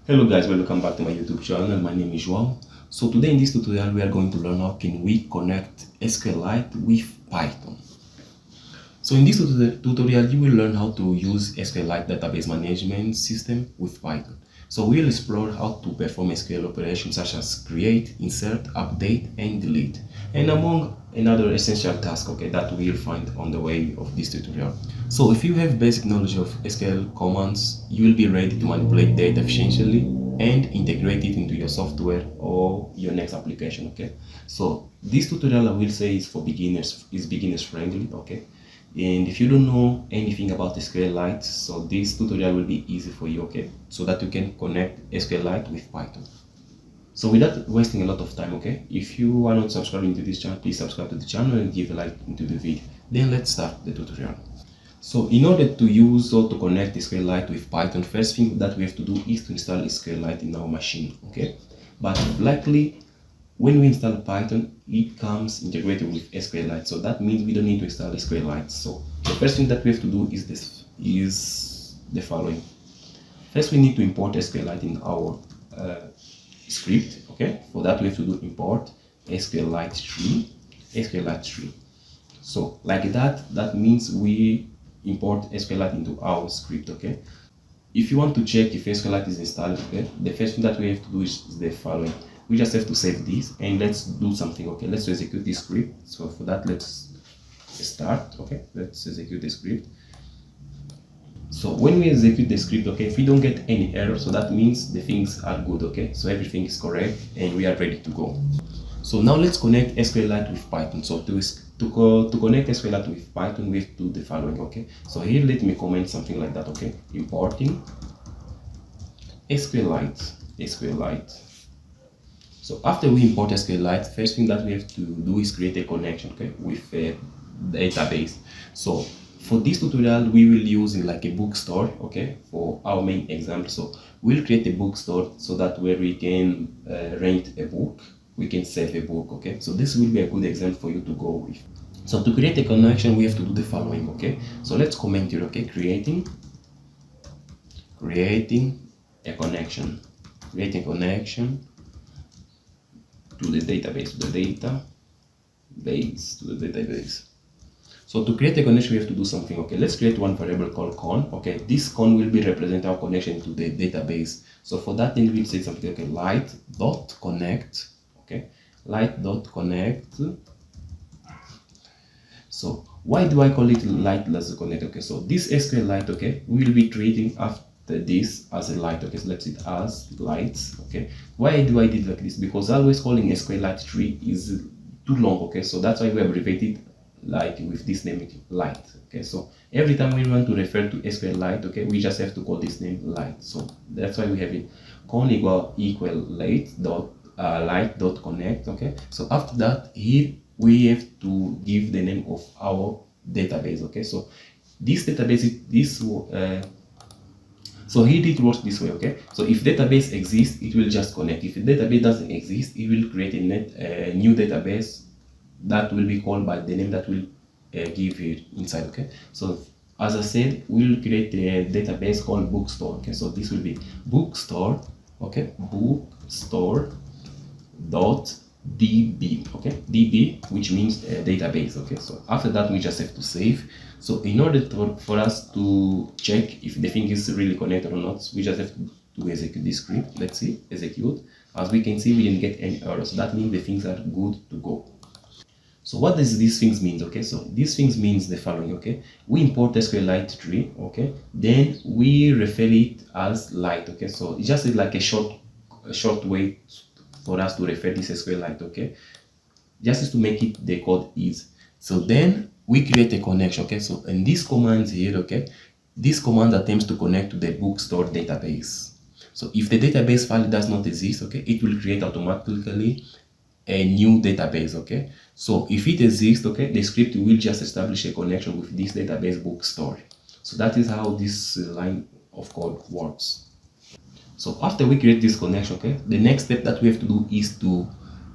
Hello guys, welcome back to my YouTube channel. My name is João. So today in this tutorial we are going to learn how can we connect SQLite with Python. So in this tutorial you will learn how to use SQLite database management system with Python. So we'll explore how to perform SQL operations such as create, insert, update and delete, and among another essential task that we'll find on the way of this tutorial. So if you have basic knowledge of SQL commands, you will be ready to manipulate data efficiently and integrate it into your software or your next application. So this tutorial I will say is for beginners, is beginners friendly. And if you don't know anything about SQLite, so this tutorial will be easy for you, so that you can connect SQLite with Python. So without wasting a lot of time, if you are not subscribing to this channel, please subscribe to the channel and give a like into the video. Then let's start the tutorial. So in order to use or to connect SQLite with Python, first thing that we have to do is to install SQLite in our machine, But likely when we install Python, it comes integrated with SQLite, so that means we don't need to install SQLite. So the first thing that we have to do is the following. First, we need to import SQLite in our script. For that we have to do import SQLite tree. So like that means we import SQLite into our script. If you want to check if SQLite is installed, the first thing that we have to do is the following. We just have to save this and let's do something. Let's execute this script. So for that, let's start. Let's execute the script. So when we execute the script, if we don't get any error, so that means the things are good. So everything is correct and we are ready to go. So now let's connect SQLite with Python. So to connect SQLite with Python, we have to do the following. So here let me comment something like that. Importing SQLite. So after we import SQLite, first thing that we have to do is create a connection with a database. So for this tutorial we will use like a bookstore for our main example. So we'll create a bookstore so that where we can rent a book, we can save a book. So this will be a good example for you to go with. So to create a connection we have to do the following. So let's comment here. Creating a connection to the database, So to create a connection, we have to do something. Let's create one variable called con. This con will be represent our connection to the database. So for that, then we'll say something. Light.connect. Light.connect. So why do I call it light.connect? So this SQLite, we will be creating after this as a light. So let's it as lights. Why do I did like this? Because always calling SQLite tree is too long. So that's why we abbreviated like with this name light. So every time we want to refer to SQLite, we just have to call this name light. So that's why we have it con equal light.connect. So after that, here we have to give the name of our database. So this database so here it works this way. So if database exists, it will just connect. If the database doesn't exist, it will create a new database that will be called by the name that will give here inside. So as I said, we'll create a database called bookstore. So this will be bookstore. Bookstore dot db. db, which means database. So after that we just have to save. So in order for us to check if the thing is really connected or not, we just have to execute this script. Let's see, execute. As we can see, we didn't get any errors. So that means the things are good to go. So what does these things mean? So these things means the following. We import SQLite tree. Then we refer it as light. So it's just like a short way for us to refer this SQLite. Just is to make it the code easy. So then we create a connection. So in these commands here, this command attempts to connect to the bookstore database. So if the database file does not exist, it will create automatically a new database. So if it exists, the script will just establish a connection with this database bookstore. So that is how this line of code works. So after we create this connection, the next step that we have to do is to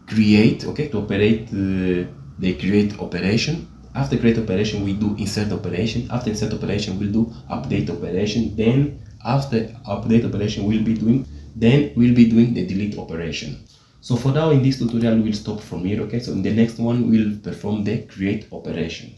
create, to operate the create operation. After create operation, we do insert operation. After insert operation, we'll do update operation. Then after update operation, we'll be doing Then we'll be doing the delete operation. So for now in this tutorial we'll stop from here, okay? So in the next one we'll perform the create operation.